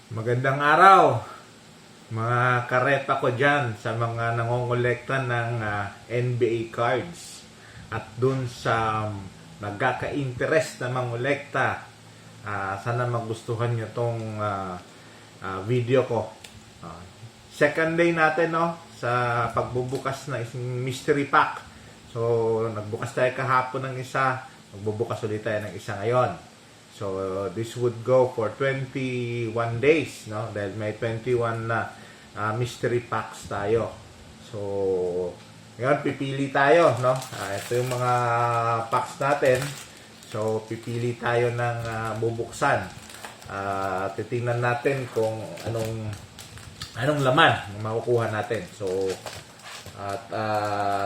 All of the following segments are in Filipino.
Magandang araw, mga kareta ko dyan sa mga nangongolekta ng NBA cards at dun sa nagkaka-interest na mangolekta. Sana magustuhan nyo tong video ko. Second day natin sa pagbubukas ng isang mystery pack. So nagbukas tayo kahapon ng isa, magbubukas ulit tayo ng isa ngayon. So, this would go for 21 days, no? Dahil may 21 na mystery packs tayo. So, ngayon pipili tayo, no? Ito yung mga packs natin. So, pipili tayo ng bubuksan. Titingnan natin kung anong laman na makukuha natin. So,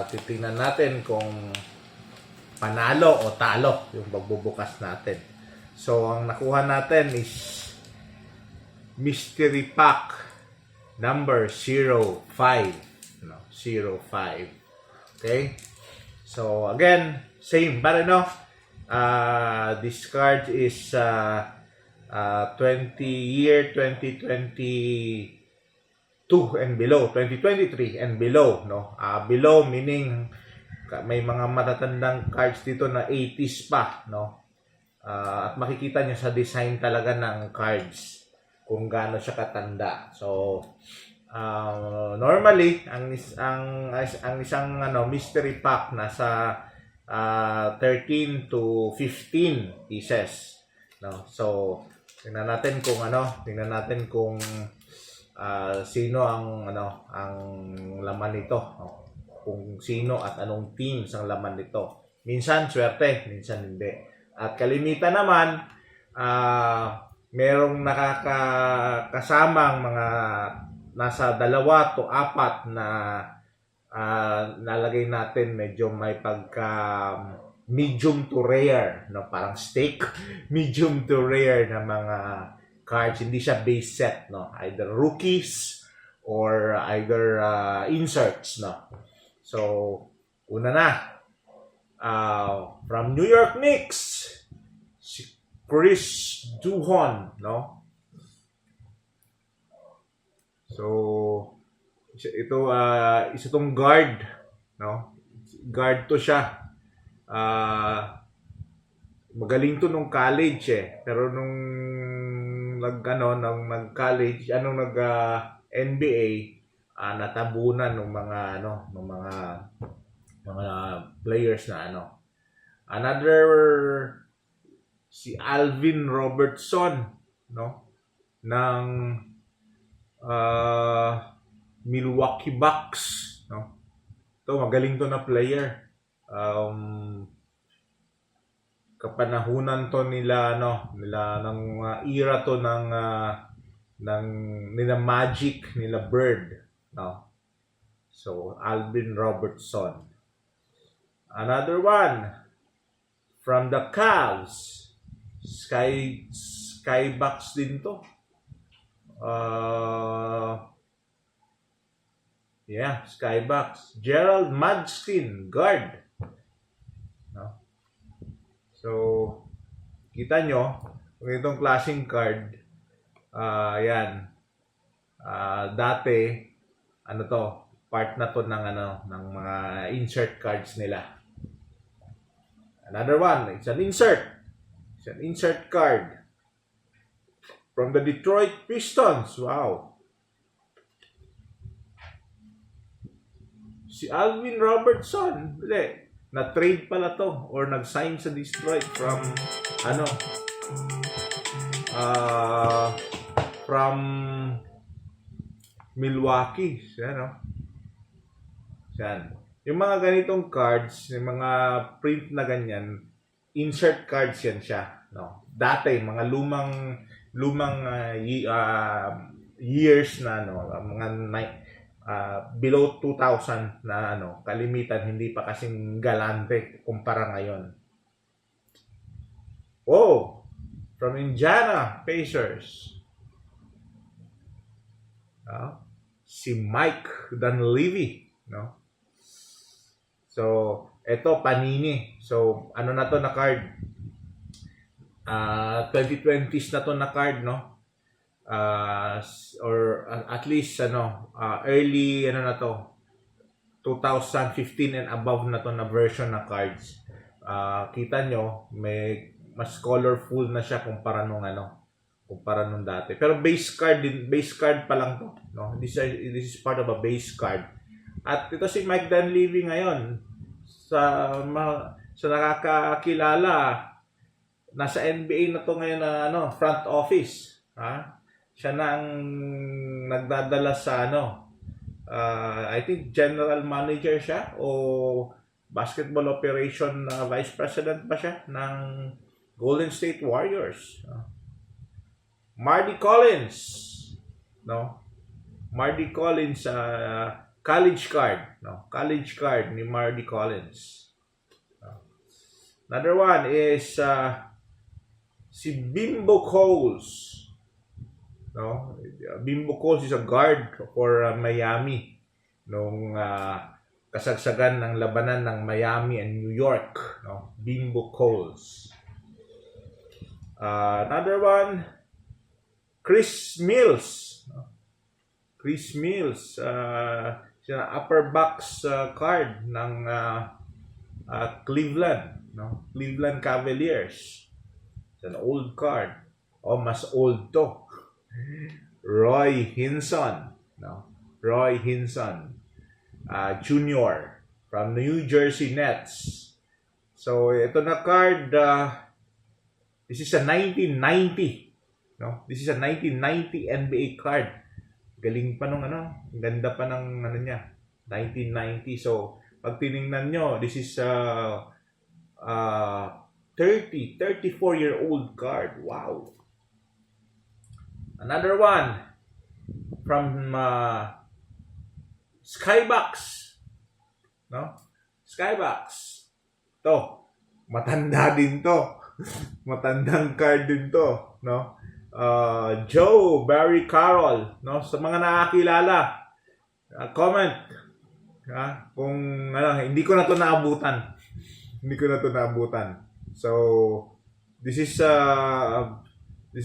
titingnan natin kung panalo o talo yung pagbubukas natin. So, ang nakuha natin is mystery pack number 05. No, 05. Okay? So, again, same. But, this card is 2022 and below. 2023 and below. No? Below meaning may mga matatandang cards dito na 80s pa. No? At makikita nyo sa design talaga ng cards kung gaano siya katanda. So, normally, ang isang mystery pack nasa 13 to 15 pieces. No? So, tingnan natin kung sino ang laman nito. No? Kung sino at anong teams ang laman nito. Minsan swerte, minsan hindi. At kalimitan naman, merong nakakasamang mga nasa 2 to 4 na nalagay natin medyo may pagka medium to rare, no? Parang steak, medium to rare na mga cards. Hindi siya base set, no? Either rookies or either inserts, no? So, una na. From New York Knicks, si Chris Duhon, no? So, ito isa tong guard, no? Guard to siya. Magaling to nung college Pero nung nag-college, NBA, natabunan ng mga players na Another si Alvin Robertson, no? Ng Milwaukee Bucks, no? Ito magaling to na player. Kapanahunan to nila ng era to ng nila Magic, nila Bird, no? So Alvin Robertson. Another one from the Cavs, Skybox din to. Skybox. Gerald Madskin, guard. No? So, kita nyo, kung itong klaseng card, dati, part na to ng mga insert cards nila. Another one, it's an insert. It's an insert card. From the Detroit Pistons. Wow. Si Alvin Robertson. Na-trade pala to. Or nag-sign sa Detroit from from Milwaukee. Yan. Yung mga ganitong cards, yung mga print na ganyan, insert cards yan siya, no? Dati mga lumang years na mga below 2000 na kalimitan hindi pa kasing galante kumpara ngayon. Oh, from Indiana Pacers. Si Mike Dunleavy, no? So, eto Panini. So, na to na card? 2020s na to na card, no? at least early na to, 2015 and above na to na version na cards. Kita nyo, may mas colorful na siya kumpara nung dati. Pero base card pa lang to, no? This is part of a base card. At ito si Mike Dunleavy ngayon, sa nakakakilala, nasa NBA na to ngayon na front office, ha? Siya na ang nagdadala sa I think general manager siya o basketball operation vice president ba siya ng Golden State Warriors. Mardy Collins, no? Mardy Collins, college card ni Mardy Collins. Another one is si Bimbo Coles. No? Bimbo Coles is a guard for Miami nung kasagsagan ng labanan ng Miami and New York, no? Bimbo Coles. Another one, Chris Mills. Chris Mills, upper box card ng Cleveland, no? Cleveland Cavaliers. It's an old card. Mas old to. Roy Hinson, no? Roy Hinson Jr. from New Jersey Nets. So ito na card, this is a 1990, no? This is a 1990 NBA card. Galing pa nung ganda pa ng niya, 1990. So pag tiningnan nyo, this is 34-year-old card. Wow. Another one from Skybox, no? Skybox. To, matanda din to. Matandang card din to, no? Joe Barry Carroll, no? Sa mga nakakilala, comment kung hindi ko na to naabutan. Hindi ko na to naabutan. So this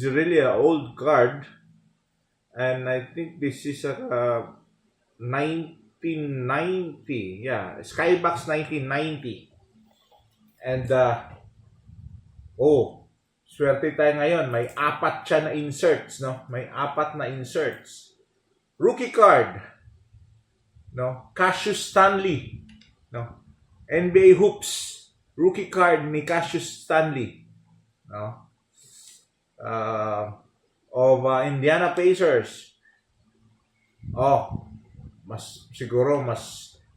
is really an old card, and I think this is a 1990. Yeah, Skybox 1990. And swerte tayo ngayon. May 4 siya na inserts, no? May 4 na inserts. Rookie card, no? Cassius Stanley, no? NBA Hoops rookie card ni Cassius Stanley, no? Of Indiana Pacers. Mas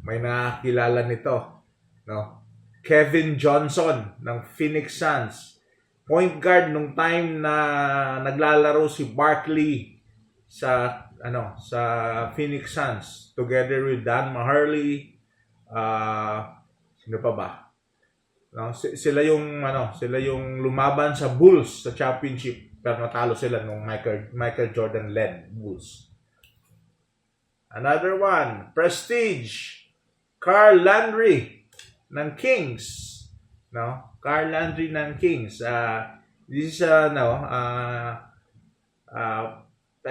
may nakakilala nito, no? Kevin Johnson ng Phoenix Suns. Point guard nung time na naglalaro si Barkley sa Phoenix Suns together with Dan Majerle. Sino pa ba? No, sila yung lumaban sa Bulls sa championship, pero natalo sila nung Michael Jordan led Bulls. Another one, Prestige, Carl Landry ng Kings, no? Carl Landry ng Kings. This is I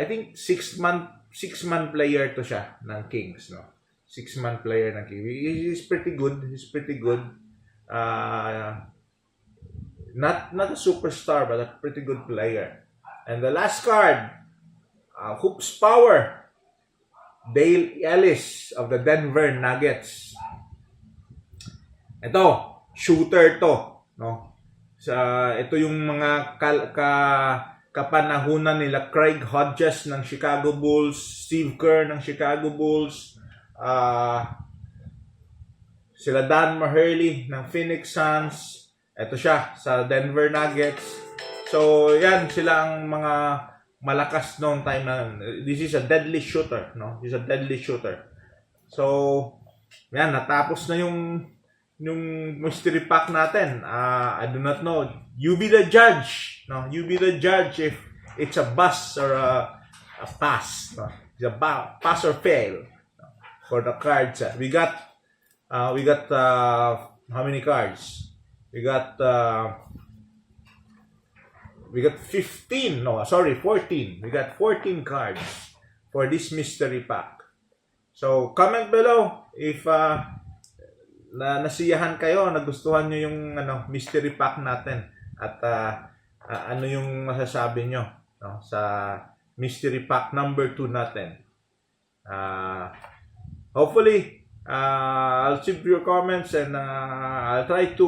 think 6-man player to siya ng Kings, no? 6-man player ng Kings. He's pretty good. Not a superstar, but a pretty good player. And the last card, Hoops Power, Dale Ellis of the Denver Nuggets. Ito, shooter to, no? Ito yung mga kapanahunan nila Craig Hodges ng Chicago Bulls, Steve Kerr ng Chicago Bulls, sila Dan Majerle ng Phoenix Suns. Ito siya sa Denver Nuggets. So yan sila ang mga malakas noong time na. This is a deadly shooter, no? This is a deadly shooter. So yan, natapos na yung mystery pack natin. I do not know. You be the judge, no? You be the judge if it's a bust or a pass, no? It's a pass or fail, no? For the cards. We got how many cards? We got we got 15, no, sorry, 14. We got 14 cards for this mystery pack. So, comment below if nasiyahan kayo, nagustuhan nyo yung mystery pack natin. At ano yung masasabi nyo sa mystery pack number 2 natin. Hopefully, I'll see your comments and I'll try to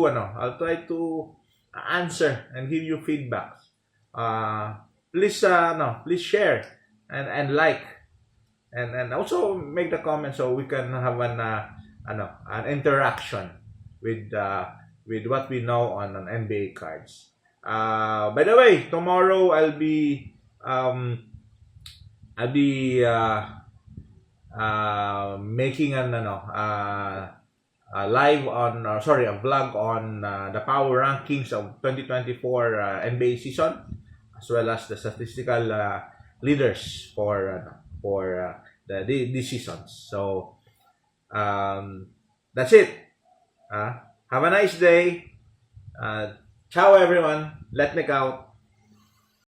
answer and give you feedback. Please share and like and also make the comment so we can have an interaction with what we know on NBA cards. By the way, tomorrow I'll be making a vlog on the power rankings of 2024 NBA season, as well as the statistical leaders for the seasons. So that's it. Have a nice day. Ciao everyone. Let me out.